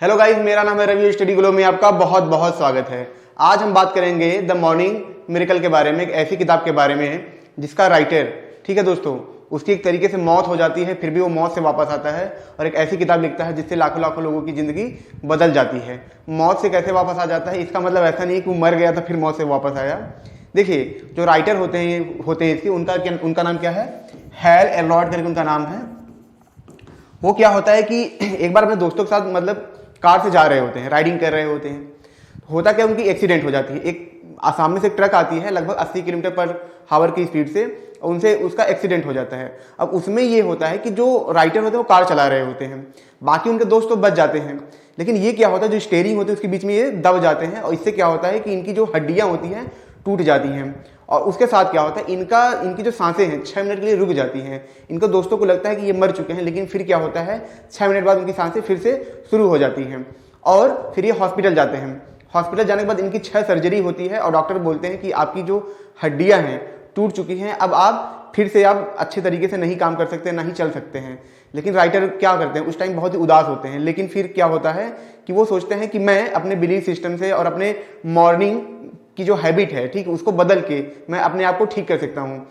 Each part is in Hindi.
हेलो गाइस, मेरा नाम है रवि। स्टडी ग्लो में आपका बहुत बहुत स्वागत है। आज हम बात करेंगे द मॉर्निंग मिरेकल के बारे में, एक ऐसी किताब के बारे में जिसका राइटर, ठीक है दोस्तों, उसकी एक तरीके से मौत हो जाती है, फिर भी वो मौत से वापस आता है और एक ऐसी किताब लिखता है जिससे लाखों लाखों लोगों की जिंदगी बदल जाती है। मौत से कैसे वापस आ जाता है, इसका मतलब ऐसा नहीं है कि वो मर गया था फिर मौत से वापस आया। देखिए, जो राइटर होते हैं इसके, उनका नाम क्या है, हैल एलरॉड करके उनका नाम है। वो क्या होता है कि एक बार अपने दोस्तों के साथ मतलब कार से जा रहे होते हैं, राइडिंग कर रहे होते हैं। होता क्या, उनकी एक्सीडेंट हो जाती है। एक सामने से एक ट्रक आती है लगभग 80 किलोमीटर पर हावर की स्पीड से, और उनसे उसका एक्सीडेंट हो जाता है। अब उसमें ये होता है कि जो राइटर होते हैं वो कार चला रहे होते हैं, बाकी उनके दोस्त तो बच जाते हैं, लेकिन ये क्या होता है, जो स्टीयरिंग होती है उसके बीच में ये दब जाते हैं और इससे क्या होता है कि इनकी जो हड्डियां होती हैं टूट जाती हैं। और उसके साथ क्या होता है, इनकी जो सांसें हैं 6 मिनट के लिए रुक जाती हैं। इनको दोस्तों को लगता है कि ये मर चुके हैं, लेकिन फिर क्या होता है, 6 मिनट बाद उनकी सांसें फिर से शुरू हो जाती हैं और फिर ये हॉस्पिटल जाते हैं। हॉस्पिटल जाने के बाद इनकी 6 सर्जरी होती है और डॉक्टर बोलते हैं कि आपकी जो हड्डियां हैं टूट चुकी हैं, अब आप फिर से आप अच्छे तरीके से नहीं काम कर सकते, नहीं चल सकते हैं। लेकिन राइटर क्या करते हैं, उस टाइम बहुत ही उदास होते हैं, लेकिन फिर क्या होता है कि वो सोचते हैं कि मैं अपने बिलीफ सिस्टम से और अपने मॉर्निंग की जो हैबिट है, ठीक, उसको बदल के मैं अपने आप को ठीक कर सकता हूँ।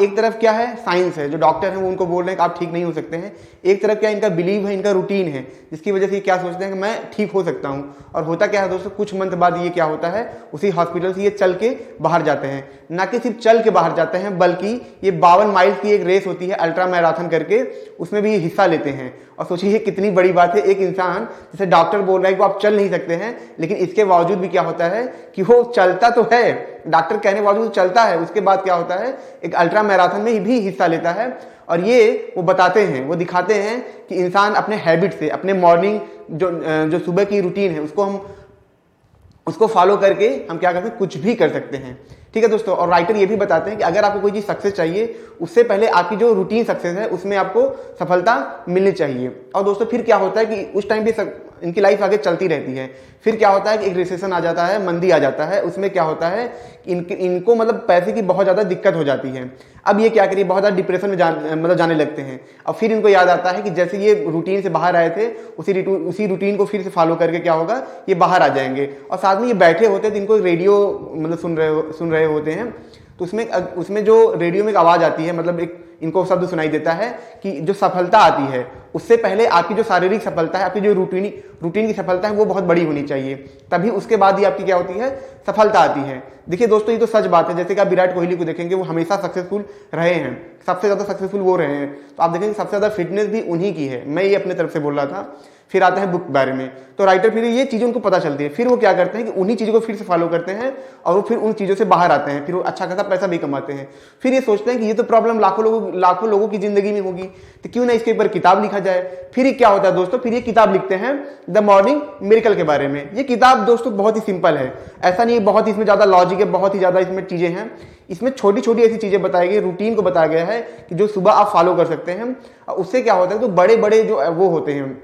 एक तरफ क्या है, साइंस है, जो डॉक्टर हैं वो उनको बोल रहे हैं कि आप ठीक नहीं हो सकते हैं। एक तरफ क्या, इनका बिलीव है, इनका रूटीन है, जिसकी वजह से ये क्या सोचते हैं कि मैं ठीक हो सकता हूँ। और होता क्या है दोस्तों, कुछ मंथ बाद ये क्या होता है, उसी हॉस्पिटल से ये चल के बाहर जाते हैं। ना कि सिर्फ चल के बाहर जाते हैं, बल्कि ये 52 माइल की एक रेस होती है अल्ट्रा मैराथन करके, उसमें भी ये हिस्सा लेते हैं। और सोचिए कितनी बड़ी बात है, एक इंसान जैसे डॉक्टर बोल रहा है कि आप चल नहीं सकते हैं, लेकिन इसके बावजूद भी क्या होता है कि वो चलता तो है, डॉक्टर कहने के बावजूद चलता है। उसके बाद क्या होता है, एक अल्ट्रा मैराथन में भी हिस्सा लेता है। और ये वो बताते हैं, वो दिखाते हैं कि इंसान अपने हैबिट से, अपने मॉर्निंग जो सुबह की रूटीन है, उसको फॉलो करके हम क्या करते हैं, कुछ भी कर सकते हैं। ठीक है दोस्तों, और राइटर ये भी बताते हैं कि अगर आपको कोई चीज़ सक्सेस चाहिए, उससे पहले आपकी जो रूटीन सक्सेस है उसमें आपको सफलता मिलनी चाहिए। और दोस्तों फिर क्या होता है कि उस टाइम भी इनकी लाइफ आगे चलती रहती है। फिर क्या होता है कि एक रिसेशन आ जाता है, मंदी आ जाता है। उसमें क्या होता है, इनको मतलब पैसे की बहुत ज़्यादा दिक्कत हो जाती है। अब ये क्या करिए, बहुत ज़्यादा डिप्रेशन में जाने लगते हैं। और फिर इनको याद आता है कि जैसे ये रूटीन से बाहर आए थे, उसी रूटीन को फिर से फॉलो करके क्या होगा, ये बाहर आ जाएंगे। और साथ में ये बैठे होते हैं तो इनको रेडियो मतलब सुन रहे होते हैं। तो उसमें जो रेडियो में एक आवाज़ आती है, मतलब एक इनको शब्द सुनाई देता है कि जो सफलता आती है उससे पहले आपकी जो शारीरिक सफलता है, आपकी जो रूटीन की सफलता है वो बहुत बड़ी होनी चाहिए, तभी उसके बाद ही आपकी क्या होती है, सफलता आती है। देखिए दोस्तों, ये तो सच बात है। जैसे कि आप विराट कोहली को देखेंगे, वो हमेशा सक्सेसफुल रहे हैं, सबसे ज़्यादा सक्सेसफुल वो रहे हैं। तो आप देखेंगे सबसे ज़्यादा फिटनेस भी उन्हीं की है। मैं ये अपने तरफ से बोल रहा था। फिर आता है बुक बारे में, तो राइटर फिर ये चीज़ें उनको पता चलती है, फिर वो क्या करते हैं कि उन्हीं चीज़ों को फिर से फॉलो करते हैं और वो फिर उन चीज़ों से बाहर आते हैं। फिर वो अच्छा खासा पैसा भी कमाते हैं। फिर ये सोचते हैं कि ये तो प्रॉब्लम लाखों लोगों की जिंदगी में होगी, तो क्यों ना इसके ऊपर किताब लिखा जाए। फिर ये क्या होता है दोस्तों, फिर ये किताब लिखते हैं द मॉर्निंग मिरेकल के बारे में। ये किताब दोस्तों बहुत ही सिंपल है, ऐसा नहीं है बहुत ही इसमें ज़्यादा लॉजिक है, बहुत ही ज़्यादा इसमें चीज़ें हैं। इसमें छोटी छोटी ऐसी चीज़ें बताई गई, रूटीन को बताया गया है कि जो सुबह आप फॉलो कर सकते हैं। और उससे क्या होता है, तो बड़े बड़े जो वो होते हैं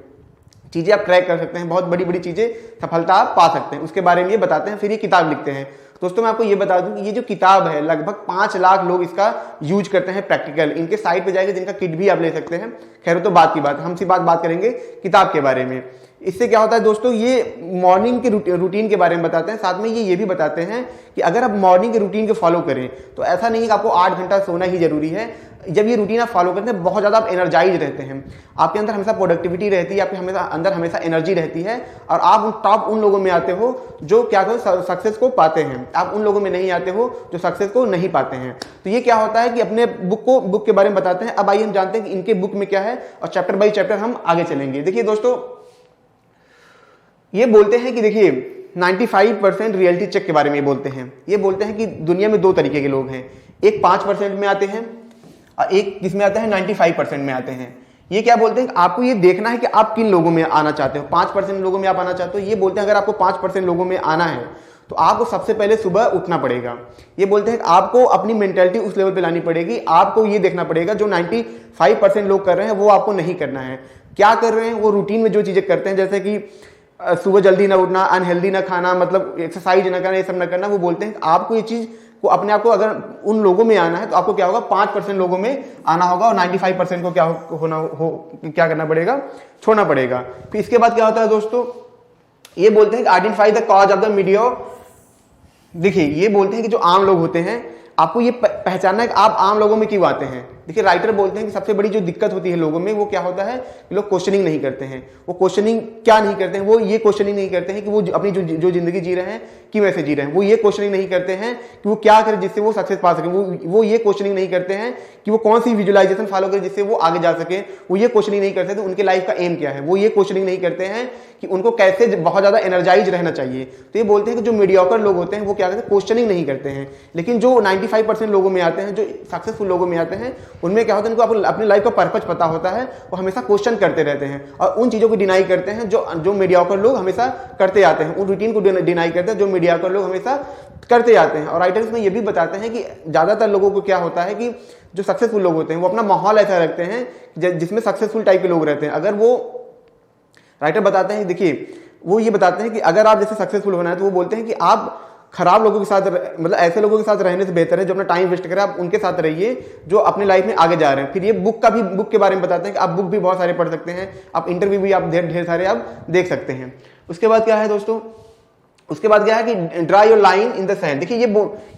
चीज़ें आप क्रैक कर सकते हैं, बहुत बड़ी बड़ी चीज़ें, सफलता आप पा सकते हैं, उसके बारे में ये बताते हैं। फिर ये किताब लिखते हैं। दोस्तों मैं आपको ये बता दूं कि ये जो किताब है, लगभग 5 लाख लोग इसका यूज करते हैं प्रैक्टिकल। इनके साइट पे जाएंगे, जिनका किट भी आप ले सकते हैं। खैर तो बात की बात, हम सिर्फ बात करेंगे किताब के बारे में। इससे क्या होता है दोस्तों, ये मॉर्निंग के रूटीन के बारे में बताते हैं। साथ में ये भी बताते हैं कि अगर आप मॉर्निंग के रूटीन को फॉलो करें तो ऐसा नहीं है कि आपको 8 घंटा सोना ही जरूरी है। जब ये रूटीन आप फॉलो करते हैं, बहुत ज़्यादा आप एनर्जाइज रहते हैं, आपके अंदर हमेशा प्रोडक्टिविटी रहती है, आपके अंदर हमेशा एनर्जी रहती है, और आप टॉप उन लोगों में आते हो जो क्या करो सक्सेस को पाते हैं। आप उन लोगों में नहीं आते हो जो सक्सेस को नहीं पाते हैं। तो ये क्या होता है कि अपने बुक के बारे में बताते हैं। अब आइए हम जानते हैं कि इनके बुक में क्या है, और चैप्टर बाई चैप्टर हम आगे चलेंगे। देखिए दोस्तों, ये बोलते हैं कि देखिए 95% रियलिटी चेक के बारे में ये बोलते हैं। ये बोलते हैं कि दुनिया में 2 तरीके के लोग हैं, एक 5% में आते हैं और एक किसमें आते हैं, 95% में आते हैं। ये क्या बोलते हैं कि आपको ये देखना है कि आप किन लोगों में आना चाहते हो। 5% लोगों में आप आना चाहते हो। ये बोलते हैं अगर आपको 5% लोगों में आना है तो आपको सबसे पहले सुबह उठना पड़ेगा। ये बोलते हैं कि आपको अपनी मेंटालिटी उस लेवल पे लानी पड़ेगी। आपको ये देखना पड़ेगा जो 95% लोग कर रहे हैं वो आपको नहीं करना है। क्या कर रहे हैं, वो रूटीन में जो चीज़ें करते हैं, जैसे कि सुबह जल्दी ना उठना, अनहेल्दी ना खाना, मतलब एक्सरसाइज ना करना, ये सब ना करना। वो बोलते हैं आपको ये चीज़ को अपने आप को अगर उन लोगों में आना है तो आपको क्या होगा, 5% लोगों में आना होगा और 95% को क्या करना पड़ेगा, छोड़ना पड़ेगा। फिर इसके बाद क्या होता है दोस्तों, ये बोलते हैं कि identify the cause of the media. देखिए ये बोलते हैं कि जो आम लोग होते हैं, आपको ये पहचानना है कि आप आम लोगों में क्यों आते हैं। देखिए राइटर बोलते हैं कि सबसे बड़ी जो दिक्कत होती है लोगों में वो क्या होता है, लोग क्वेश्चनिंग नहीं करते हैं। वो क्वेश्चनिंग क्या नहीं करते हैं, वो ये क्वेश्चनिंग नहीं करते हैं कि वो अपनी जो जिंदगी जी रहे हैं क्यों ऐसे जी रहे हैं। वो ये क्वेश्चनिंग नहीं करते हैं कि वो क्या करें जिससे वो सक्सेस पा सके। वो ये क्वेश्चनिंग नहीं करते हैं कि वो कौन सी विजुअलाइजेशन फॉलो करें जिससे वो आगे जा सके। वो ये क्वेश्चनिंग नहीं करते तो उनके लाइफ का एम क्या है। वो ये क्वेश्चनिंग नहीं करते हैं कि उनको कैसे बहुत ज्यादा एनर्जाइज रहना चाहिए। तो ये बोलते हैं कि जो मीडियोकर लोग होते हैं वो क्या करते हैं, क्वेश्चनिंग नहीं करते हैं। लेकिन जो 95% लोगों में आते हैं, जो सक्सेसफुल लोगों में आते हैं, उनमें क्या होता है, उनको अपनी लाइफ का पर्पस पता होता है। वो हमेशा क्वेश्चन करते रहते हैं और उन चीजों को डिनाई करते हैं जो मीडियोकर लोग हमेशा करते आते हैं। उन रूटीन को डिनाई करते हैं जो मीडियोकर लोग हमेशा करते आते हैं। और राइटर्स में ये भी बताते हैं कि ज्यादातर लोगों को क्या होता है कि जो सक्सेसफुल लोग होते हैं वो अपना माहौल ऐसा रखते हैं जिसमें सक्सेसफुल टाइप के लोग रहते हैं। अगर वो राइटर बताते हैं, देखिए वो ये बताते हैं कि अगर आप जैसे सक्सेसफुल होना है तो वो बोलते हैं कि आप खराब लोगों के साथ, मतलब ऐसे लोगों के साथ रहने से बेहतर है जो अपना टाइम वेस्ट करें, आप उनके साथ रहिए जो अपनी लाइफ में आगे जा रहे हैं। फिर ये बुक के बारे में बताते हैं कि आप बुक भी बहुत सारे पढ़ सकते हैं, आप इंटरव्यू भी आप ढेर सारे आप देख सकते हैं। उसके बाद क्या है दोस्तों, उसके बाद क्या है कि draw your line in the sand. देखिए ये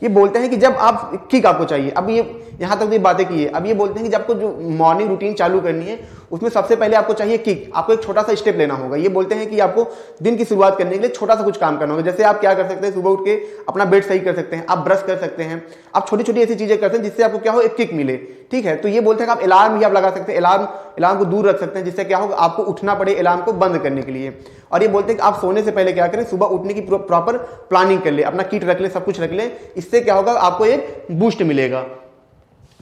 बोलते हैं कि जब आप किक आपको चाहिए, अब ये यहां तक ये बातें की है। अब ये बोलते हैं कि जब आपको जो मॉर्निंग रूटीन चालू करनी है उसमें सबसे पहले आपको चाहिए किक। आपको एक छोटा सा स्टेप लेना होगा। ये बोलते हैं कि आपको दिन की शुरुआत करने के लिए छोटा सा कुछ काम करना होगा। जैसे आप क्या कर सकते हैं, सुबह उठ के अपना बेड सही कर सकते हैं, आप ब्रश कर सकते हैं, आप छोटी छोटी ऐसी चीजें करते हैं जिससे आपको क्या हो, एक किक मिले। ठीक है, तो ये बोलते हैं कि आप अलार्म भी आप लगा सकते हैं, अलार्म को दूर रख सकते हैं जिससे क्या होगा, आपको उठना पड़े अलार्म को बंद करने के लिए। और ये बोलते हैं कि आप सोने से पहले क्या करें, सुबह उठने की प्रॉपर प्लानिंग कर ले, अपना किट रख ले, सब कुछ रख ले। इससे क्या होगा, आपको एक बूस्ट मिलेगा।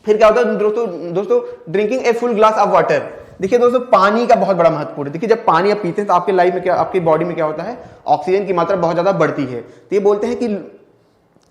फिर क्या होता है दोस्तों drinking a full glass of water. देखिए दोस्तों पानी का बहुत बड़ा महत्वपूर्ण है। देखिए जब पानी आप पीते हैं तो आपके लाइफ में क्या, आपकी बॉडी में क्या होता है, ऑक्सीजन की मात्रा बहुत ज्यादा बढ़ती है। तो ये बोलते हैं कि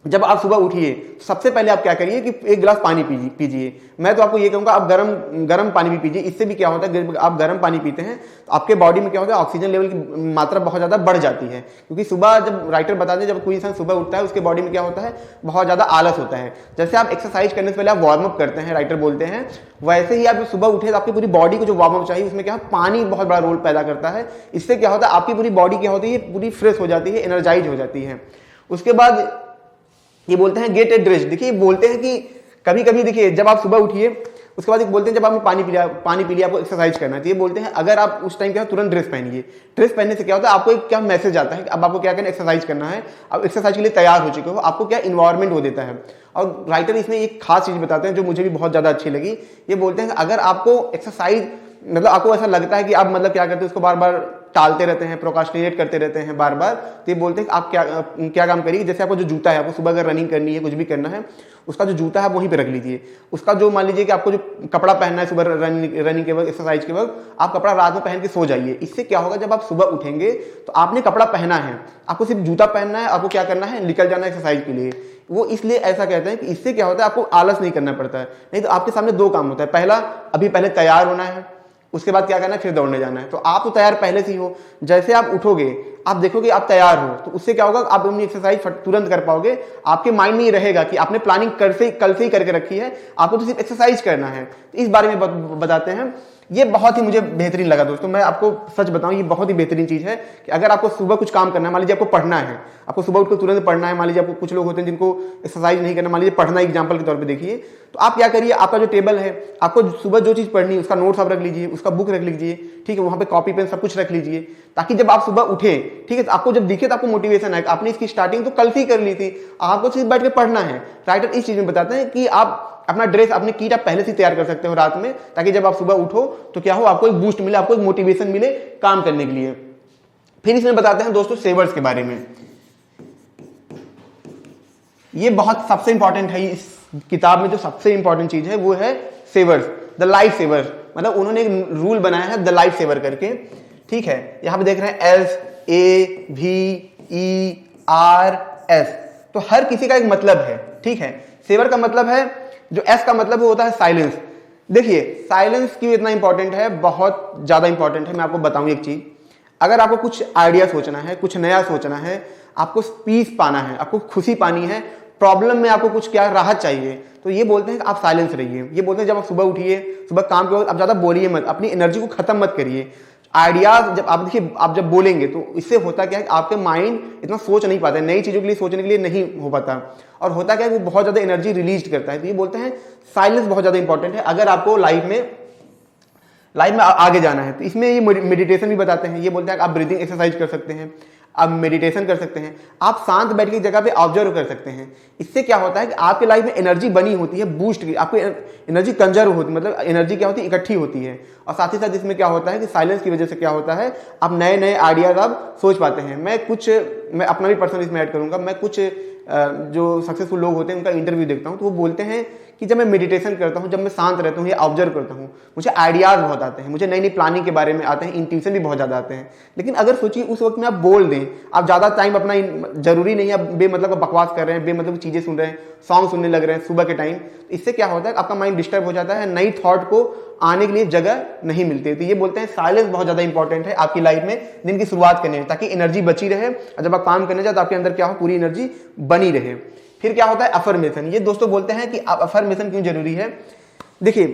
जब आप सुबह उठिए तो सबसे पहले आप क्या करिए कि एक गिलास पानी पीजिए। मैं तो आपको ये कहूंगा आप गरम पानी भी पीजिए। इससे भी क्या होता है, आप गर्म पानी पीते हैं तो आपके बॉडी में क्या होता है, ऑक्सीजन लेवल की मात्रा बहुत ज्यादा बढ़ जाती है। क्योंकि सुबह जब राइटर बताते हैं जब कोई इंसान सुबह उठता है उसके बॉडी में क्या होता है, बहुत ज्यादा आलस होता है। जैसे आप एक्सरसाइज करने से पहले आप वार्म अप करते हैं, राइटर बोलते हैं, वैसे ही आप सुबह उठे तो आपकी पूरी बॉडी को जो वार्म अप चाहिए उसमें क्या पानी बहुत बड़ा रोल पैदा करता है। इससे क्या होता है, आपकी पूरी बॉडी क्या होती है, पूरी फ्रेश हो जाती है, एनर्जाइज हो जाती है। उसके बाद ये बोलते हैं गेट ए ड्रेस। देखिए बोलते हैं कि कभी कभी देखिए जब आप सुबह उठिए उसके बाद बोलते हैं जब आपने पानी पी लिया आपको एक्सरसाइज करना चाहिए। बोलते हैं अगर आप उस टाइम क्या तुरंत ड्रेस पहनिए। ड्रेस पहनने से क्या होता है, आपको एक क्या मैसेज आता है कि अब आपको क्या करना, एक्सरसाइज करना है, आप एक्सरसाइज के लिए तैयार हो चुके हो, आपको क्या इन्वायरमेंट वो देता है। और राइटर इसमें एक खास चीज बताते हैं जो मुझे भी बहुत ज्यादा अच्छी लगी। ये बोलते हैं अगर आपको एक्सरसाइज मतलब आपको ऐसा लगता है कि आप मतलब क्या करते हैं उसको बार बार टालते रहते हैं, प्रोकास्टिनेट करते रहते हैं बार बार, तो ये बोलते हैं कि आप क्या काम करिए, जैसे आपको जो जूता है, आपको सुबह अगर रनिंग करनी है, कुछ भी करना है, उसका जो जूता है आप वहीं पे रख लीजिए। उसका जो मान लीजिए कि आपको जो कपड़ा पहनना है सुबह रनिंग के वक्त, एक्सरसाइज के वक्त, आप कपड़ा रात में पहन के सो जाइए। इससे क्या होगा, जब आप सुबह उठेंगे तो आपने कपड़ा पहना है, आपको सिर्फ जूता पहनना है, आपको क्या करना है, निकल जाना है एक्सरसाइज के लिए। वो इसलिए ऐसा कहते हैं कि इससे क्या होता है, आपको आलस नहीं करना पड़ता है। नहीं तो आपके सामने दो काम होता है, पहला पहले तैयार होना है, उसके बाद क्या करना है, फिर दौड़ने जाना है। तो आप तो तैयार पहले से ही हो, जैसे आप उठोगे आप देखोगे आप तैयार हो, तो उससे क्या होगा, आप अपनी एक्सरसाइज तुरंत कर पाओगे। आपके माइंड में ये रहेगा कि आपने प्लानिंग कल से ही करके रखी है, आपको तो सिर्फ एक्सरसाइज करना है। तो इस बारे में बताते हैं। ये बहुत ही मुझे बेहतरीन लगा दोस्तों। मैं आपको सच बताऊं, ये बहुत ही बेहतरीन चीज है कि अगर आपको सुबह कुछ काम करना है, मान लीजिए आपको पढ़ना है, आपको सुबह उठकर तुरंत पढ़ना है, मान लीजिए आपको कुछ लोग होते हैं जिनको एक्सरसाइज नहीं करना, मान लीजिए पढ़ना एग्जांपल के तौर पे देखिए, तो आप क्या करिए, आपका जो टेबल है, आपको सुबह जो चीज पढ़नी है उसका नोट्स आप रख लीजिए, उसका बुक रख लीजिए, ठीक है, वहां पे कॉपी पेन सब कुछ रख लीजिए, ताकि जब आप सुबह उठे, ठीक है, तो आपको जब दिखे तो आपको मोटिवेशन आए, आपने इसकी स्टार्टिंग तो कल से ही कर ली थी, आपको सिर्फ बैठ के पढ़ना है। राइटर इस चीज में बताते हैं कि आप अपना ड्रेस, अपनी किट आप पहले से तैयार कर सकते हो रात में, ताकि जब आप सुबह उठो तो क्या हो, आपको एक बूस्ट मिले, आपको एक मोटिवेशन मिले काम करने के लिए। फिर इसमें बताते हैं दोस्तों सेवर्स के बारे में। ये बहुत सबसे इंपॉर्टेंट है, इस किताब में जो सबसे इंपॉर्टेंट चीज है वो है सेवर्स, द लाइफ सेवर। मतलब उन्होंने एक रूल बनाया है द लाइफ सेवर करके, ठीक है। यहां पे देख रहे हैं SAVERS, तो हर किसी का एक मतलब है, ठीक है। सेवर का मतलब है, जो एस का मतलब होता है साइलेंस। देखिए साइलेंस क्यों इतना इंपॉर्टेंट है, बहुत ज्यादा इंपॉर्टेंट है। मैं आपको बताऊं एक चीज, अगर आपको कुछ आइडिया सोचना है, कुछ नया सोचना है, आपको पीस पाना है, आपको खुशी पानी है, प्रॉब्लम में आपको कुछ क्या राहत चाहिए, तो ये बोलते हैं कि आप साइलेंस रहिए। ये बोलते हैं जब आप सुबह उठिए, सुबह काम के वक्त आप ज्यादा बोलिए मत, अपनी एनर्जी को खत्म मत करिए। आइडियाज जब आप देखिए, आप जब बोलेंगे तो इससे होता क्या है कि आपके माइंड इतना सोच नहीं पाता है, नई चीजों के लिए सोचने के लिए नहीं हो पाता, और होता क्या है वो बहुत ज्यादा एनर्जी रिलीज करता है। तो ये बोलते हैं साइलेंस बहुत ज्यादा इंपॉर्टेंट है अगर आपको लाइफ में आगे जाना है। तो इसमें ये मेडिटेशन भी बताते हैं। ये बोलते हैं आप ब्रीदिंग एक्सरसाइज कर सकते हैं, आप मेडिटेशन कर सकते हैं, आप शांत बैठ के जगह पे ऑब्जर्व कर सकते हैं। इससे क्या होता है कि आपके लाइफ में एनर्जी बनी होती है, बूस्ट की, आपकी एनर्जी कंजर्व होती है, मतलब एनर्जी क्या होती है, इकट्ठी होती है। और साथ ही साथ इसमें क्या होता है कि साइलेंस की वजह से क्या होता है, आप नए नए आइडियाज आप सोच पाते हैं। मैं अपना भी पर्सनल इसमें ऐड करूंगा। मैं कुछ जो सक्सेसफुल लोग होते हैं उनका इंटरव्यू देखता हूं, तो वो बोलते हैं कि जब मैं मेडिटेशन करता हूं, जब मैं शांत रहता हूं या ऑब्जर्व करता हूं, मुझे आइडियाज बहुत आते हैं, मुझे नई नई प्लानिंग के बारे में आते हैं, इंट्यूशन भी बहुत ज्यादा आते हैं। लेकिन अगर सोचिए उस वक्त में आप बोल दें, आप ज्यादा टाइम अपना, जरूरी नहीं है आप बेमतलब का बकवास कर रहे हैं, बेमतलब चीजें सुन रहे हैं, सॉन्ग सुनने लग रहे हैं सुबह के टाइम, तो इससे क्या होता है आपका माइंड डिस्टर्ब हो जाता है, नई थॉट को आने के लिए जगह नहीं मिलती है। तो ये बोलते हैं साइलेंस बहुत ज्यादा इंपॉर्टेंट है आपकी लाइफ में दिन की शुरुआत करने में, ताकि एनर्जी बची रहे, और जब आप काम करने जाए तो आपके अंदर क्या हो, पूरी एनर्जी बनी रहे। फिर क्या होता है अफर्मेशन। ये दोस्तों बोलते हैं कि आप अफर्मेशन क्यों जरूरी है। देखिए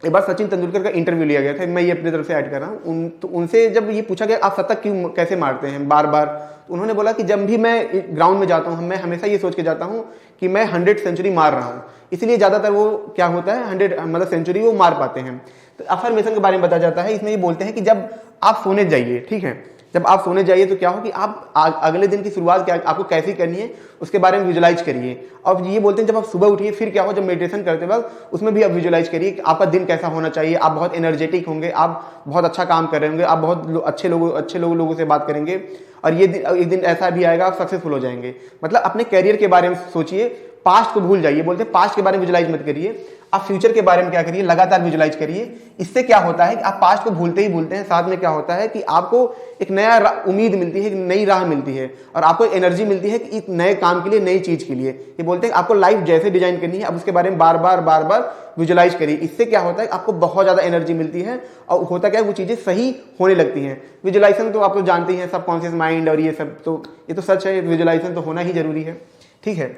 एक बार सचिन तेंदुलकर का इंटरव्यू लिया गया था, मैं ये अपनी तरफ से ऐड कर रहा हूँ। तो उनसे जब ये पूछा गया आप शतक क्यों कैसे मारते हैं बार बार, तो उन्होंने बोला कि जब भी मैं ग्राउंड में जाता हूँ, मैं हमेशा ये सोच के जाता हूँ कि मैं 100 सेंचुरी मार रहा हूँ, इसलिए ज्यादातर वो क्या होता है 100 मतलब सेंचुरी वो मार पाते हैं। तो अफर्मेशन के बारे में बताया जाता है। इसमें ये बोलते हैं कि जब आप सोने जाइए, ठीक है, जब आप सोने जाइए तो क्या हो कि आप अगले दिन की शुरुआत क्या आपको कैसी करनी है उसके बारे में विजुलाइज करिए। और ये बोलते हैं जब आप सुबह उठिए फिर क्या हो, जब मेडिटेशन करते वक्त उसमें भी आप विजुलाइज करिए कि आपका दिन कैसा होना चाहिए, आप बहुत एनर्जेटिक होंगे, आप बहुत अच्छा काम कर रहे होंगे, आप बहुत अच्छे लोगों से बात करेंगे, और ये एक दिन ऐसा भी आएगा आप सक्सेसफुल हो जाएंगे। मतलब अपने कैरियर के बारे में सोचिए, पास्ट को भूल जाइए। बोलते हैं पास्ट के बारे में विजुलाइज मत करिए, आप फ्यूचर के बारे में क्या करिए, लगातार विजुलाइज करिए। इससे क्या होता है कि आप पास्ट को भूलते ही भूलते हैं, साथ में क्या होता है कि आपको एक नया उम्मीद मिलती है, एक नई राह मिलती है, और आपको एनर्जी मिलती है कि एक नए काम के लिए, नई चीज के लिए। ये बोलते हैं आपको लाइफ जैसे डिजाइन करनी है, आप उसके बारे में बार बार विजुलाइज करिए। इससे क्या होता है आपको बहुत ज्यादा एनर्जी मिलती है, और होता क्या है वो चीजें सही होने लगती हैं। विजुलाइजेशन तो आप तो जानते हैं, सबकॉन्शियस माइंड और ये सब, तो ये तो सच है, विजुलाइजेशन तो होना ही जरूरी है, ठीक है।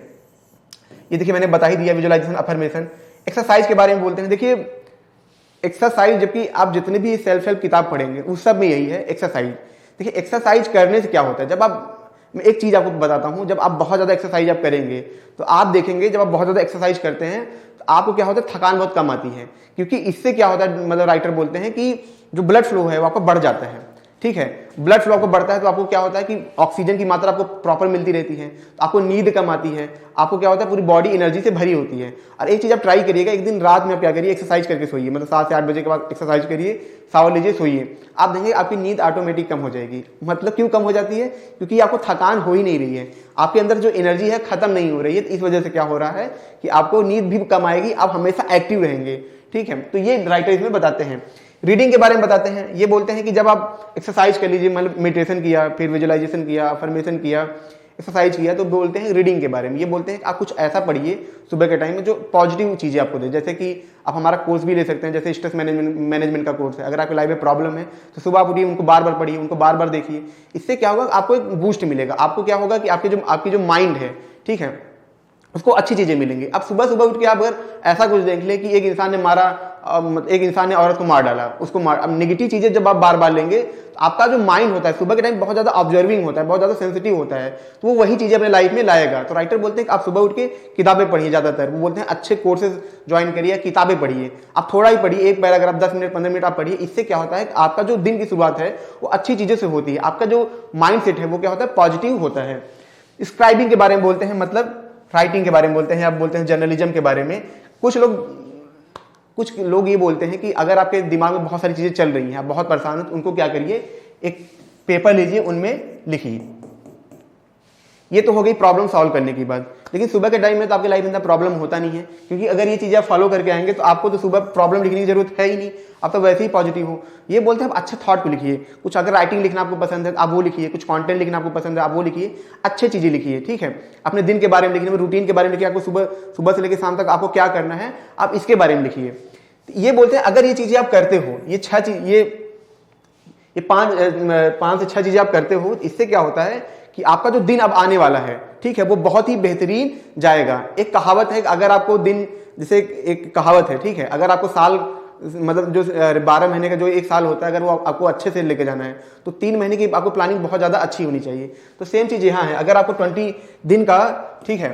ये देखिए मैंने बता ही दिया विजुलाइजेशन, अफर्मेशन। एक्सरसाइज के बारे में बोलते हैं। देखिए एक्सरसाइज, जबकि आप जितने भी सेल्फ हेल्प किताब पढ़ेंगे उस सब में यही है एक्सरसाइज। देखिए एक्सरसाइज करने से क्या होता है, जब आप, मैं एक चीज आपको बताता हूं, जब आप बहुत ज्यादा एक्सरसाइज आप करेंगे तो आप देखेंगे जब आप बहुत ज्यादा एक्सरसाइज करते हैं तो आपको क्या होता है, थकान बहुत कम आती है। क्योंकि इससे क्या होता है, मतलब राइटर बोलते हैं कि जो ब्लड फ्लो है वो आपको बढ़ जाता है, ठीक है। ब्लड फ्लो आपको बढ़ता है तो आपको क्या होता है कि ऑक्सीजन की मात्रा आपको प्रॉपर मिलती रहती है, तो आपको नींद कम आती है, आपको क्या होता है पूरी बॉडी एनर्जी से भरी होती है। और एक चीज आप ट्राई करिएगा, एक दिन रात में आप क्या करिए, एक्सरसाइज करके सोइए, मतलब 7 से 8 बजे के बाद एक्सरसाइज करिए, शावर लीजिए, सोइए। आप देखेंगे आपकी नींद ऑटोमेटिक कम हो जाएगी। मतलब क्यों कम हो जाती है, क्योंकि आपको थकान हो ही नहीं रही है, आपके अंदर जो एनर्जी है खत्म नहीं हो रही है। इस वजह से क्या हो रहा है कि आपको नींद भी कम आएगी, आप हमेशा एक्टिव रहेंगे, ठीक है। तो ये राइटर इसमें बताते हैं। रीडिंग के बारे में बताते हैं। ये बोलते हैं कि जब आप एक्सरसाइज कर लीजिए, मतलब मेडिटेशन किया, फिर विजुअलाइजेशन किया, अफर्मेशन किया, एक्सरसाइज किया, तो बोलते हैं रीडिंग के बारे में। ये बोलते हैं कि आप कुछ ऐसा पढ़िए सुबह के टाइम में जो पॉजिटिव चीजें आपको दे। जैसे कि आप हमारा कोर्स भी ले सकते हैं, जैसे स्ट्रेस मैनेजमेंट का कोर्स है। अगर आपकी लाइफ में प्रॉब्लम है तो सुबह आप उठिए, उनको बार बार पढ़िए, उनको बार बार देखिए। इससे क्या होगा, आपको एक बूस्ट मिलेगा। आपको क्या होगा कि आपकी जो माइंड है, ठीक है, उसको अच्छी चीजें मिलेंगी। अब सुबह सुबह उठ के आप अगर ऐसा कुछ देख ले कि एक इंसान ने औरत को मार डाला, उसको मार, अब नेगेटिव चीजें जब आप बार बार लेंगे तो आपका जो माइंड होता है सुबह के टाइम बहुत ज्यादा ऑब्जर्विंग होता है, बहुत ज्यादा सेंसिटिव होता है, तो वो वही चीजें अपने लाइफ में लाएगा। तो राइटर बोलते हैं कि आप सुबह उठ के किताबें पढ़िए ज्यादातर। वो बोलते हैं अच्छे कोर्सेज ज्वाइन करिए, किताबें पढ़िए। आप थोड़ा ही पढ़िए, एक पैराग्राफ 10 मिनट 15 मिनट आप पढ़िए। इससे क्या होता है कि आपका जो दिन की शुरुआत है वो अच्छी चीजों से होती है, आपका जो माइंड सेट है वो क्या होता है, पॉजिटिव होता है। स्क्राइबिंग के बारे में बोलते हैं, मतलब राइटिंग के बारे में बोलते हैं, आप बोलते हैं जर्नलिज्म के बारे में। कुछ लोग ये बोलते हैं कि अगर आपके दिमाग में बहुत सारी चीजें चल रही हैं, आप बहुत परेशान हो, तो उनको क्या करिए, एक पेपर लीजिए, उनमें लिखिए। ये तो हो गई प्रॉब्लम सॉल्व करने की बात। लेकिन सुबह के टाइम में तो आपकी लाइफ में इतना प्रॉब्लम होता नहीं है, क्योंकि अगर ये चीजें आप फॉलो करके आएंगे तो आपको तो सुबह प्रॉब्लम लिखने की जरूरत है ही नहीं, आप तो वैसे ही पॉजिटिव हो। ये बोलते हैं आप अच्छे थॉट को लिखिए। कुछ अगर राइटिंग लिखना आपको पसंद है आप वो लिखिए, कुछ कंटेंट लिखना आपको पसंद है आप वो लिखिए, अच्छी चीजें लिखिए, ठीक है। अपने दिन के बारे में लिखने में, रूटीन के बारे में लिखिए, आपको सुबह से लेकर शाम तक आपको क्या करना है, आप इसके बारे में लिखिए। ये बोलते हैं अगर ये चीजें आप करते हो, ये 5 से 6 चीजें आप करते हो, इससे क्या होता है कि आपका जो दिन अब आने वाला है, ठीक है, वो बहुत ही बेहतरीन जाएगा। एक कहावत है, अगर आपको दिन, जैसे एक कहावत है, ठीक है, अगर आपको साल मतलब जो 12 महीने का जो एक साल होता है, अगर वो आपको अच्छे से लेके जाना है तो 3 महीने की आपको प्लानिंग बहुत ज़्यादा अच्छी होनी चाहिए। तो सेम चीज़ यहाँ है, अगर आपको 20 दिन का, ठीक है,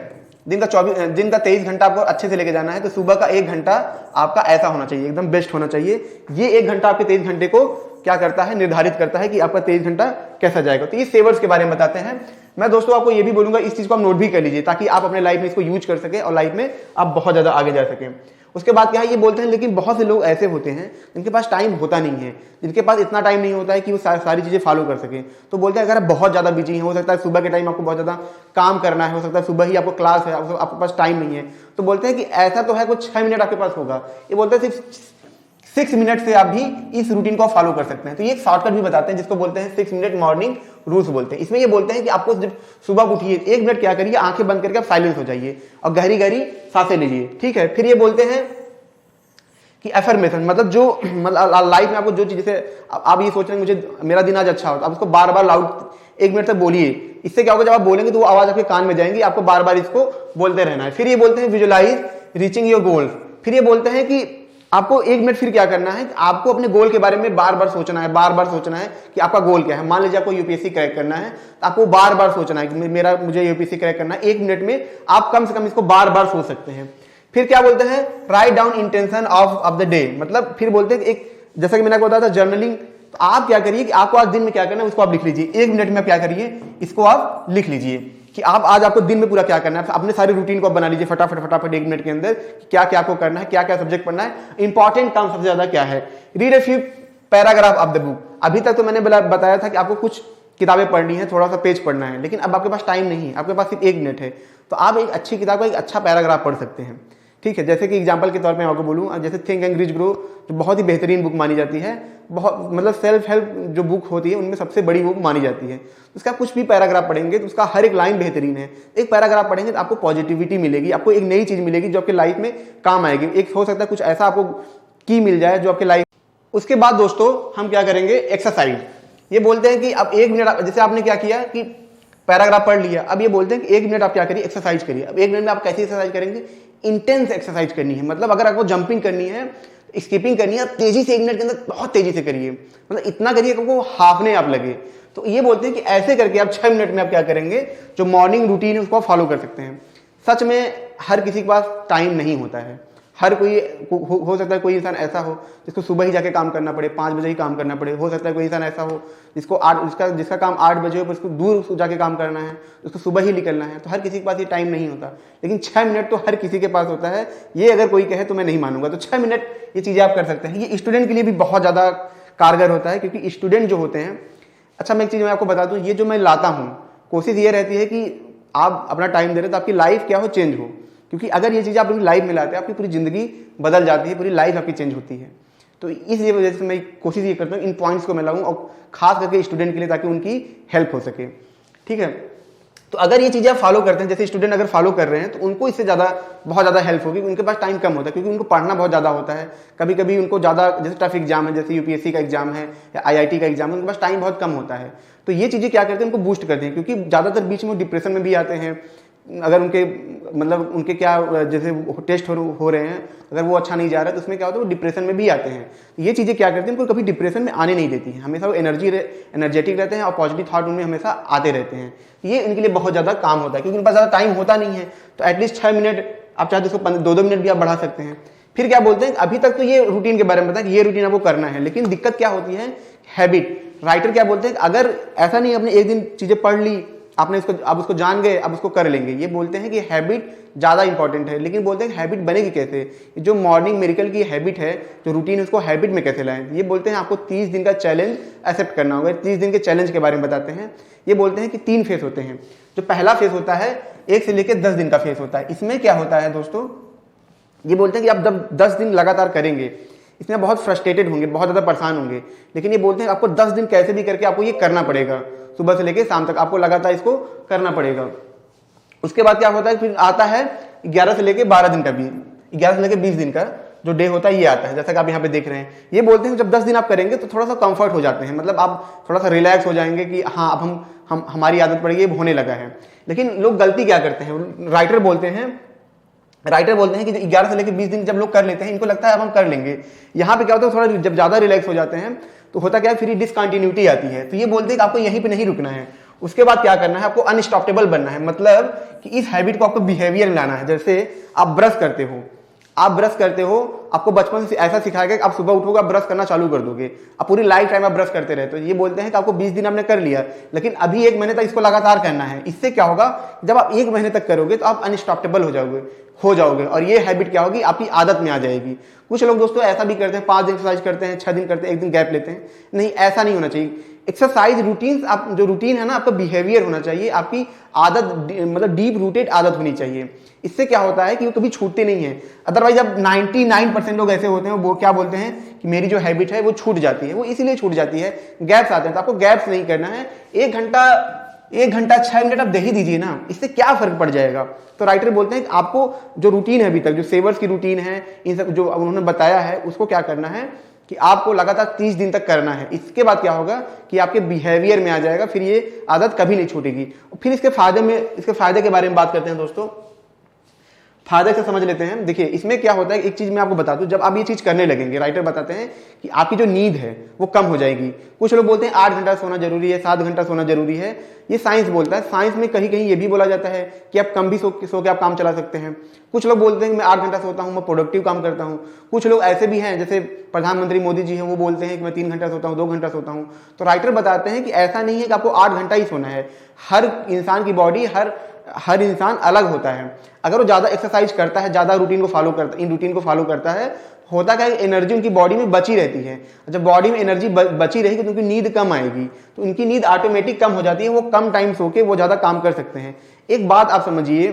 दिन का 23 घंटा आपको अच्छे से लेके जाना है, तो सुबह का 1 घंटा आपका ऐसा होना चाहिए, एकदम बेस्ट होना चाहिए। ये 1 घंटा आपके 23 घंटे को क्या करता है, निर्धारित करता है कि आपका 23 घंटा कैसा जाएगा। तो ये सेवर्स के बारे में बताते हैं। मैं दोस्तों आपको ये भी बोलूंगा, इस चीज को आप नोट भी कर लीजिए ताकि आप अपने लाइफ में इसको यूज कर सके और लाइफ में आप बहुत ज्यादा आगे जा सके। उसके बाद क्या है, ये बोलते हैं, लेकिन बहुत से लोग ऐसे होते हैं जिनके पास टाइम होता नहीं है, जिनके पास इतना टाइम नहीं होता है कि वो सारी चीजें फॉलो कर सके। तो बोलते हैं अगर आप बहुत ज्यादा बिजी हैं, हो सकता है सुबह के टाइम आपको बहुत ज्यादा काम करना है, हो सकता है सुबह ही आपको क्लास है, आपके पास टाइम नहीं है, तो बोलते हैं कि ऐसा तो है कुछ 6 मिनट आपके पास होगा। ये बोलते हैं सिर्फ 6 मिनट से आप भी इस रूटीन को फॉलो कर सकते हैं। तो ये एक शॉर्टकट भी बताते हैं जिसको बोलते हैं 6 मिनट मॉर्निंग रूल्स बोलते हैं। इसमें ये बोलते हैं कि आपको जब सुबह उठिए 1 मिनट क्या करिए, आंखें बंद करके आप साइलेंस हो जाइए और गहरी गहरी सांसें लीजिए, ठीक है। फिर ये बोलते हैं कि एफर्मेशन, मतलब जो लाइफ में आपको जो चीज, जैसे आप ये सोच रहे हैं मुझे मेरा दिन आज अच्छा हो, तो आप उसको बार बार लाउड 1 मिनट तक बोलिए। इससे क्या होगा, जब आप बोलेंगे तो वो आवाज आपके कान में जाएंगी, आपको बार बार इसको बोलते रहना है। फिर ये बोलते हैं विजुअलाइज रीचिंग योर गोल्स। फिर ये बोलते हैं कि आपको 1 मिनट फिर क्या करना है, आपको अपने गोल के बारे में बार बार सोचना है, बार बार सोचना है कि आपका गोल क्या है। मान लीजिए आपको यूपीएससी क्रैक करना है, तो आपको बार बार सोचना है कि मुझे यूपीएससी क्रैक करना है। 1 मिनट में आप कम से कम इसको बार बार सोच सकते हैं। फिर क्या बोलते हैं, write down intention of the day, मतलब फिर बोलते हैं एक, जैसा कि मैंने आपको बताया था जर्नलिंग, तो आप क्या करिए कि आपको आज दिन में क्या करना है उसको आप लिख लीजिए। 1 मिनट में आप क्या करिए, इसको आप लिख लीजिए कि आप आज आपको दिन में पूरा क्या करना है। अपने सारी रूटीन को आप बना लीजिए फटाफट 1 मिनट के अंदर, क्या क्या आपको करना है, क्या क्या सब्जेक्ट पढ़ना है, इंपॉर्टेंट काम सबसे ज्यादा क्या है। Read a few paragraph of the book. अभी तक तो मैंने बताया था कि आपको कुछ किताबें पढ़नी है, थोड़ा सा पेज पढ़ना है, लेकिन अब आपके पास टाइम नहीं है, आपके पास सिर्फ 1 मिनट है, तो आप एक अच्छी किताब का एक अच्छा पैराग्राफ पढ़ सकते हैं, ठीक है। जैसे कि एग्जांपल के तौर पे मैं आपको बोलूँ, जैसे थिंक एंड रिच ग्रो, जो बहुत ही बेहतरीन बुक मानी जाती है, बहुत मतलब सेल्फ हेल्प जो बुक होती है उनमें सबसे बड़ी बुक मानी जाती है। उसका कुछ भी पैराग्राफ पढ़ेंगे तो उसका हर एक लाइन बेहतरीन है। एक पैराग्राफ पढ़ेंगे तो आपको पॉजिटिविटी मिलेगी, आपको एक नई चीज मिलेगी जो आपके लाइफ में काम आएगी। एक हो सकता है कुछ ऐसा आपको की मिल जाए जो आपके लाइफ। उसके बाद दोस्तों हम क्या करेंगे, एक्सरसाइज। ये बोलते हैं कि अब 1 मिनट, जैसे आपने क्या किया कि पैराग्राफ पढ़ लिया, अब ये बोलते हैं कि 1 मिनट आप क्या करिए, एक्सरसाइज करिए। अब 1 मिनट में आप कैसी एक्सरसाइज करेंगे, इंटेंस एक्सरसाइज करनी है। मतलब अगर आपको जंपिंग करनी है, स्किपिंग करनी है, तेजी से 1 मिनट के अंदर बहुत तेजी से करिए, मतलब इतना करिए कि आपको हाफने आप लगे। तो ये बोलते हैं कि ऐसे करके आप 6 मिनट में आप क्या करेंगे, जो मॉर्निंग रूटीन है उसको आप फॉलो कर सकते हैं। सच में हर किसी के पास टाइम नहीं होता है, हर कोई हो सकता है कोई इंसान ऐसा हो जिसको सुबह ही जाके काम करना पड़े, 5 बजे ही काम करना पड़े। हो सकता है कोई इंसान ऐसा हो जिसको जिसका काम 8 बजे हो पर उसको दूर जाके काम करना है, उसको सुबह ही निकलना है। तो हर किसी के पास ये टाइम नहीं होता, लेकिन 6 मिनट तो हर किसी के पास होता है। ये अगर कोई कहे तो मैं नहीं मानूंगा। तो 6 मिनट ये चीज़ें आप कर सकते हैं। ये स्टूडेंट के लिए भी बहुत ज़्यादा कारगर होता है, क्योंकि स्टूडेंट जो होते हैं, अच्छा मैं एक चीज़ मैं आपको बता दूँ, ये जो मैं लाता हूँ, कोशिश ये रहती है कि आप अपना टाइम दे रहे तो आपकी लाइफ क्या हो, चेंज हो। क्योंकि अगर ये चीज़ आप अपनी लाइफ में लाते हैं, आपकी पूरी ज़िंदगी बदल जाती है, पूरी लाइफ आपकी चेंज होती है। तो इस वजह से मैं कोशिश ये करता हूँ इन पॉइंट्स को मैं लाऊं, और खास करके स्टूडेंट के लिए, ताकि उनकी हेल्प हो सके, ठीक है। तो अगर ये चीज़ें आप फॉलो करते हैं, जैसे स्टूडेंट अगर फॉलो कर रहे हैं, तो उनको इससे ज़्यादा बहुत ज़्यादा हेल्प होगी। उनके पास टाइम कम होता है, क्योंकि उनको पढ़ना बहुत ज़्यादा होता है। कभी कभी उनको ज़्यादा, जैसे टफ एग्जाम है, जैसे यूपीएससी का एग्जाम है या आईआईटी का एग्जाम है, उनके पास टाइम बहुत कम होता है। तो ये चीज़ें क्या करते हैं, उनको बूस्ट करते हैं, क्योंकि ज़्यादातर बीच में डिप्रेशन में भी आते हैं। अगर उनके मतलब उनके क्या, जैसे टेस्ट हो रहे हैं, अगर वो अच्छा नहीं जा रहा है तो उसमें क्या होता है, वो डिप्रेशन में भी आते हैं। तो ये चीज़ें क्या करती हैं, उनको कभी डिप्रेशन में आने नहीं देती हैं। हमेशा वो एनर्जेटिक रहते हैं और पॉजिटिव थॉट उनमें हमेशा आते रहते हैं। ये इनके लिए बहुत ज़्यादा काम होता है, क्योंकि उनके पास ज़्यादा टाइम होता नहीं है। तो एटलीस्ट 6 मिनट आप चाहे तो उसको 2-2 मिनट भी आप बढ़ा सकते हैं। फिर क्या बोलते हैं, अभी तक तो ये रूटीन के बारे में बताया कि ये रूटीन आपको करना है, लेकिन दिक्कत क्या होती है, हैबिट। राइटर क्या बोलते हैं, अगर ऐसा नहीं आपने एक दिन चीज़ें पढ़ ली, आपने इसको अब उसको जान गए, अब उसको कर लेंगे। ये बोलते हैं कि हैबिट ज़्यादा इंपॉर्टेंट है। लेकिन बोलते हैं हैबिट बनेगी कैसे, जो मॉर्निंग मिरेकल की हैबिट है, जो रूटीन है, उसको हैबिट में कैसे लाएं। ये बोलते हैं आपको 30 दिन का चैलेंज एक्सेप्ट करना होगा। 30 दिन के चैलेंज के बारे में बताते हैं। ये बोलते हैं कि 3 फेज होते हैं। जो पहला फेज होता है 1 से लेकर 10 दिन का फेज होता है। इसमें क्या होता है दोस्तों, ये बोलते हैं कि आप जब 10 दिन लगातार करेंगे, इसमें बहुत फ्रस्ट्रेटेड होंगे, बहुत ज़्यादा परेशान होंगे, लेकिन ये बोलते हैं आपको 10 दिन कैसे भी करके आपको ये करना पड़ेगा। सुबह से लेकर शाम तक आपको लगातार इसको करना पड़ेगा। उसके बाद क्या होता है, फिर आता है 11 से लेकर 12 दिन का भी, 11 से लेकर 20 दिन का जो डे होता है ये आता है, जैसा कि आप यहाँ पे देख रहे हैं। ये बोलते हैं जब 10 दिन आप करेंगे तो थोड़ा सा कंफर्ट हो जाते हैं, मतलब आप थोड़ा सा रिलैक्स हो जाएंगे कि हाँ अब हमारी आदत पड़ गई, अब होने लगा है। लेकिन लोग गलती क्या करते हैं, राइटर बोलते हैं कि 11 से लेकर 20 दिन जब लोग कर लेते हैं, इनको लगता है अब हम कर लेंगे। यहाँ पे क्या होता है, थोड़ा जब ज़्यादा रिलैक्स हो जाते हैं तो होता क्या है, फिर डिसकंटिन्यूटी आती है। तो ये बोलते हैं कि आपको यहीं पे नहीं रुकना है, उसके बाद क्या करना है, आपको अनस्टॉपेबल बनना है। मतलब कि इस हैबिट को आपको बिहेवियर में लाना है। जैसे आप ब्रश करते हो, आपको बचपन से ऐसा सिखाया गया कि आप सुबह उठोगे, आप ब्रश करना चालू कर दोगे, आप पूरी लाइफ टाइम आप ब्रश करते रहते हो। ये बोलते हैं कि आपको 20 दिन आपने कर लिया, लेकिन अभी 1 महीने तक इसको लगातार करना है। इससे क्या होगा, जब आप 1 महीने तक करोगे तो आप अनस्टॉपेबल हो जाओगे और ये हैबिट क्या होगी, आपकी आदत में आ जाएगी। कुछ लोग दोस्तों ऐसा भी करते हैं, 5 दिन एक्सरसाइज करते हैं, 6 दिन करते हैं, 1 दिन गैप लेते हैं। नहीं, ऐसा नहीं होना चाहिए। एक्सरसाइज रूटीन, आप जो रूटीन है ना, आपका बिहेवियर होना चाहिए, आपकी आदत मतलब डीप रूटेड आदत होनी चाहिए। इससे क्या होता है कि वो कभी छूटते नहीं है। अदरवाइज अब 99% लोग ऐसे होते हैं, वो क्या बोलते हैं कि मेरी जो हैबिट है वो छूट जाती है। वो इसीलिए छूट जाती है, गैप्स आते हैं। तो आपको गैप्स नहीं करना है। 1 घंटा 6 मिनट आप दे ही दीजिए ना, इससे क्या फर्क पड़ जाएगा। तो राइटर बोलते हैं कि आपको जो रूटीन है अभी तक, जो सेवर्स की रूटीन है, इन सब जो उन्होंने बताया है, उसको क्या करना है कि आपको लगातार 30 दिन तक करना है। इसके बाद क्या होगा कि आपके बिहेवियर में आ जाएगा, फिर ये आदत कभी नहीं छूटेगी। फिर इसके फायदे के बारे में बात करते हैं दोस्तों। फायदे से समझ लेते हैं। देखिए, इसमें क्या होता है, एक चीज मैं आपको बता दूं, जब आप ये चीज करने लगेंगे, राइटर बताते हैं कि आपकी जो नींद है वो कम हो जाएगी। कुछ लोग बोलते हैं 8 घंटा सोना जरूरी है, 7 घंटा सोना जरूरी है। ये साइंस बोलता है। साइंस में कहीं कहीं ये भी बोला जाता है कि आप कम भी सो के आप काम चला सकते हैं। कुछ लोग बोलते हैं कि मैं 8 घंटा सोता हूं, मैं प्रोडक्टिव काम करता हूं। कुछ लोग ऐसे भी हैं, जैसे प्रधानमंत्री मोदी जी हैं, वो बोलते हैं कि मैं 3 घंटा सोता हूं, 2 घंटा सोता हूं। तो राइटर बताते हैं कि ऐसा नहीं है कि आपको 8 घंटा ही सोना है। हर इंसान की बॉडी, हर इंसान अलग होता है। अगर वो ज्यादा एक्सरसाइज करता है, ज्यादा इन रूटीन को फॉलो करता है, होता क्या है, एनर्जी उनकी बॉडी में बची रहती है। जब बॉडी में एनर्जी बची रहेगी तो उनकी नींद कम आएगी, तो उनकी नींद ऑटोमेटिक कम हो जाती है। वो कम टाइम सो के वो ज्यादा काम कर सकते हैं। एक बात आप समझिए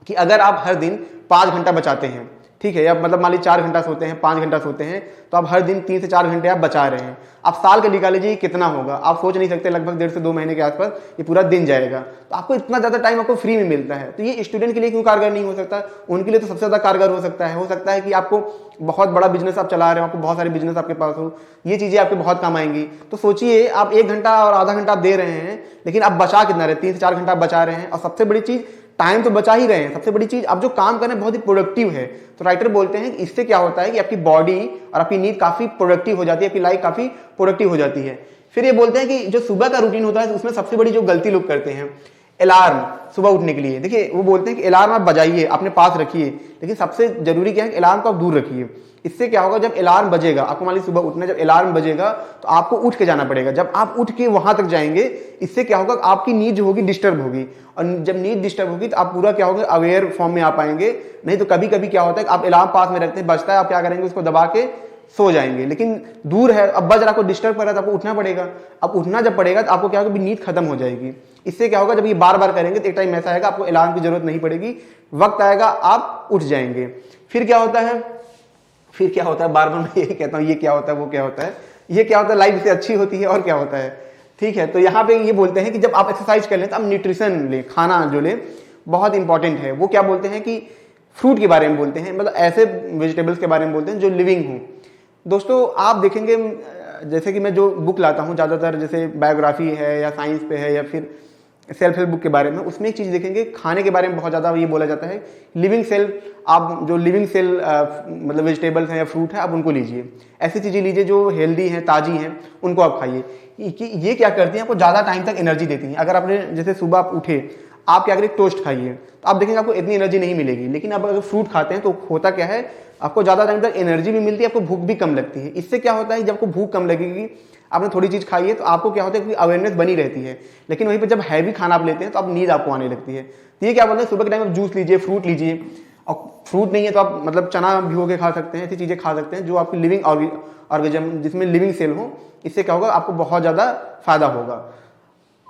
कि अगर आप हर दिन 5 घंटा बचाते हैं, ठीक है, या मतलब मान लीजिए 4 घंटा सोते हैं, 5 घंटा सोते हैं, तो आप हर दिन 3 से 4 घंटे आप बचा रहे हैं। आप साल के निकाल लीजिए कितना होगा, आप सोच नहीं सकते। लगभग 1.5 से 2 महीने के आसपास ये पूरा दिन जाएगा। तो आपको इतना ज्यादा टाइम आपको फ्री में मिलता है। तो ये स्टूडेंट के लिए क्यों कारगर नहीं हो सकता, उनके लिए तो सबसे ज्यादा कारगर हो सकता है। हो सकता है कि आपको बहुत बड़ा बिजनेस आप चला रहे हो, आपको बहुत सारे बिजनेस आपके पास हो, ये चीजें आपके बहुत काम आएंगी। तो सोचिए, आप 1 घंटा और आधा घंटा आप दे रहे हैं, लेकिन आप बचा कितना रहे, 3 से 4 घंटा आप बचा रहे हैं। और सबसे बड़ी चीज, टाइम तो बचा ही रहे हैं, सबसे बड़ी चीज आप जो काम कर रहे हैं बहुत ही प्रोडक्टिव है। तो राइटर बोलते हैं कि इससे क्या होता है कि आपकी बॉडी और आपकी नींद काफी प्रोडक्टिव हो जाती है, आपकी लाइफ काफी प्रोडक्टिव हो जाती है। फिर ये बोलते हैं कि जो सुबह का रूटीन होता है, उसमें सबसे बड़ी जो गलती लोग करते हैं, अलार्म सुबह उठने के लिए। देखिए, वो बोलते हैं कि अलार्म आप बजाइए, अपने पास रखिए, लेकिन सबसे जरूरी क्या है कि अलार्म को आप दूर रखिए। इससे क्या होगा, जब अलार्म बजेगा, आपको मान लीजिए सुबह उठना, जब अलार्म बजेगा तो आपको उठ के जाना पड़ेगा। जब आप उठ के वहां तक जाएंगे, इससे क्या होगा, आपकी नींद जो होगी डिस्टर्ब होगी। और जब नींद डिस्टर्ब होगी तो आप पूरा क्या होगा, अवेयर फॉर्म में आ पाएंगे। नहीं तो कभी कभी क्या होता है, आप अलार्म पास में रखते हैं, बजता है, आप क्या करेंगे, उसको दबा के सो जाएंगे। लेकिन दूर है, अब बज रहा, आपको डिस्टर्ब कर रहा है, तो आपको उठना पड़ेगा। अब उठना जब पड़ेगा तो आपको क्या होगा, नींद खत्म हो जाएगी। इससे क्या होगा, जब ये बार बार करेंगे तो एक टाइम ऐसा आएगा आपको अलार्म की जरूरत नहीं पड़ेगी, वक्त आएगा आप उठ जाएंगे। फिर क्या होता है, बार बार मैं यही कहता हूँ, ये क्या होता है, वो क्या होता है, ये क्या होता है, लाइफ इससे अच्छी होती है और क्या होता है। ठीक है, तो यहाँ पे ये बोलते हैं कि जब आप एक्सरसाइज कर लें तो आप न्यूट्रिशन लें, खाना जो लें बहुत इंपॉर्टेंट है। वो क्या बोलते हैं कि फ्रूट के बारे में बोलते हैं, मतलब ऐसे वेजिटेबल्स के बारे में बोलते हैं जो लिविंग हो। दोस्तों, आप देखेंगे, जैसे कि मैं जो बुक लाता हूँ ज़्यादातर, जैसे बायोग्राफी है या साइंस पे है या फिर सेल्फ हेल्प बुक के बारे में, उसमें एक चीज़ देखेंगे, खाने के बारे में बहुत ज़्यादा ये बोला जाता है, लिविंग सेल। आप जो लिविंग सेल मतलब वेजिटेबल्स हैं या फ्रूट है, आप उनको लीजिए। ऐसी चीज़ें लीजिए जो हेल्दी हैं, ताज़ी हैं, उनको आप खाइए। ये क्या करती हैं, आपको ज़्यादा टाइम तक एनर्जी देती हैं। अगर आपने जैसे सुबह आप उठे, आप क्या करें, टोस्ट खाइए, तो आप देखेंगे आपको इतनी एनर्जी नहीं मिलेगी। लेकिन आप अगर फ्रूट खाते हैं तो होता क्या है, आपको ज़्यादा टाइम तक एनर्जी भी मिलती है, आपको भूख भी कम लगती है। इससे क्या होता है, जब आपको भूख कम लगेगी, आपने थोड़ी चीज़ खाई है, तो आपको क्या होता है कि अवेयरनेस बनी रहती है। लेकिन वहीं पर जब हैवी खाना आप लेते हैं तो आप नींद आपको आने लगती है। तो ये क्या बोलते हैं, सुबह के टाइम आप जूस लीजिए, फ्रूट लीजिए। और फ्रूट नहीं है तो आप मतलब चना भिगो के खा सकते हैं, ऐसी चीज़ें खा सकते हैं जो आपकी लिविंग ऑर्गेनिज्म, जिसमें लिविंग सेल हो। इससे क्या होगा, आपको बहुत ज़्यादा फायदा होगा।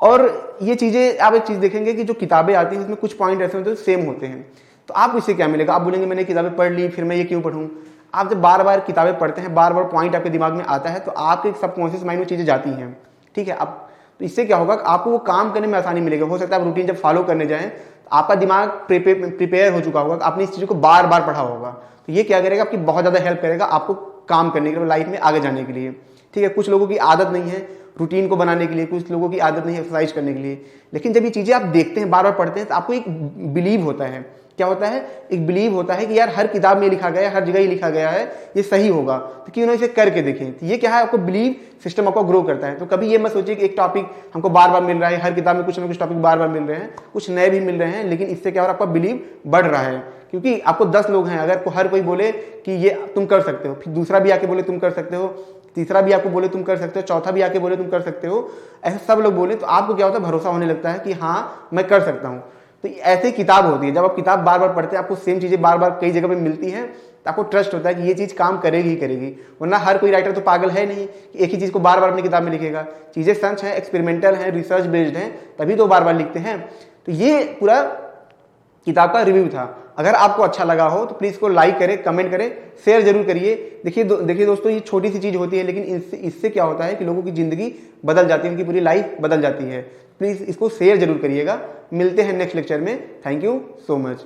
और ये चीज़ें, आप एक चीज़ देखेंगे कि जो किताबें आती हैं, इसमें कुछ पॉइंट ऐसे होते हैं सेम होते हैं। तो आपको इससे क्या मिलेगा, आप बोलेंगे मैंने किताबें पढ़ ली, फिर मैं ये क्यों पढ़ूँ। आप जब बार बार किताबें पढ़ते हैं, बार बार पॉइंट आपके दिमाग में आता है, तो आपके सबकॉन्शियस माइंड में चीज़ें जाती हैं। ठीक है, आप तो इससे क्या होगा, आपको वो काम करने में आसानी मिलेगा। हो सकता है आप रूटीन जब फॉलो करने जाएं तो आपका दिमाग प्रिपेयर हो चुका होगा, आपने इस चीज़ को बार बार पढ़ा होगा। तो ये क्या करेगा, आपकी बहुत ज़्यादा हेल्प करेगा आपको काम करने के लिए, लाइफ में आगे जाने के लिए। ठीक है, कुछ लोगों की आदत नहीं है, रूटीन को बनाने के लिए, कुछ लोगों की आदत नहीं है एक्सरसाइज करने के लिए। लेकिन जब ये चीज़ें आप देखते हैं, बार बार पढ़ते हैं, तो आपको एक बिलीव होता है। क्या होता है? एक बिलीव होता है कि यार हर किताब में लिखा गया है, हर जगह ये लिखा गया है, ये सही होगा, तो क्यों ना इसे करके देखें। तो ये क्या है, आपको बिलीव सिस्टम आपको ग्रो करता है। तो कभी ये मत सोचिए कि एक टॉपिक हमको बार बार मिल रहा है, हर किताब में कुछ ना कुछ टॉपिक बार बार मिल रहे हैं, कुछ नए भी मिल रहे हैं, लेकिन इससे क्या हो रहा है, आपका बिलीव बढ़ रहा है। क्योंकि आपको 10 लोग हैं, अगर हर कोई बोले कि ये तुम कर सकते हो, फिर दूसरा भी आके बोले तुम कर सकते हो, तीसरा भी आपको बोले तुम कर सकते हो, चौथा भी आके बोले तुम कर सकते हो, ऐसे सब लोग बोले, तो आपको क्या होता है, भरोसा होने लगता है कि हाँ मैं कर सकता हूँ। तो ऐसे किताब होती है, जब आप किताब बार बार पढ़ते हैं, आपको सेम चीज़ें बार बार कई जगह पे मिलती हैं, तो आपको ट्रस्ट होता है कि ये चीज़ काम करेगी ही करेगी। वरना हर कोई राइटर तो पागल है नहीं कि एक ही चीज़ को बार बार अपनी किताब में लिखेगा। चीज़ें सच हैं, एक्सपेरिमेंटल हैं, रिसर्च बेस्ड हैं, तभी तो बार बार लिखते हैं। तो ये पूरा किताब का रिव्यू था। अगर आपको अच्छा लगा हो तो प्लीज़ इसको लाइक करें, कमेंट करें, शेयर जरूर करिए। देखिए दोस्तों, ये छोटी सी चीज़ होती है, लेकिन इससे क्या होता है कि लोगों की ज़िंदगी बदल जाती है, उनकी पूरी लाइफ बदल जाती है। प्लीज़ इसको शेयर जरूर करिएगा। मिलते हैं नेक्स्ट लेक्चर में। Thank you so much.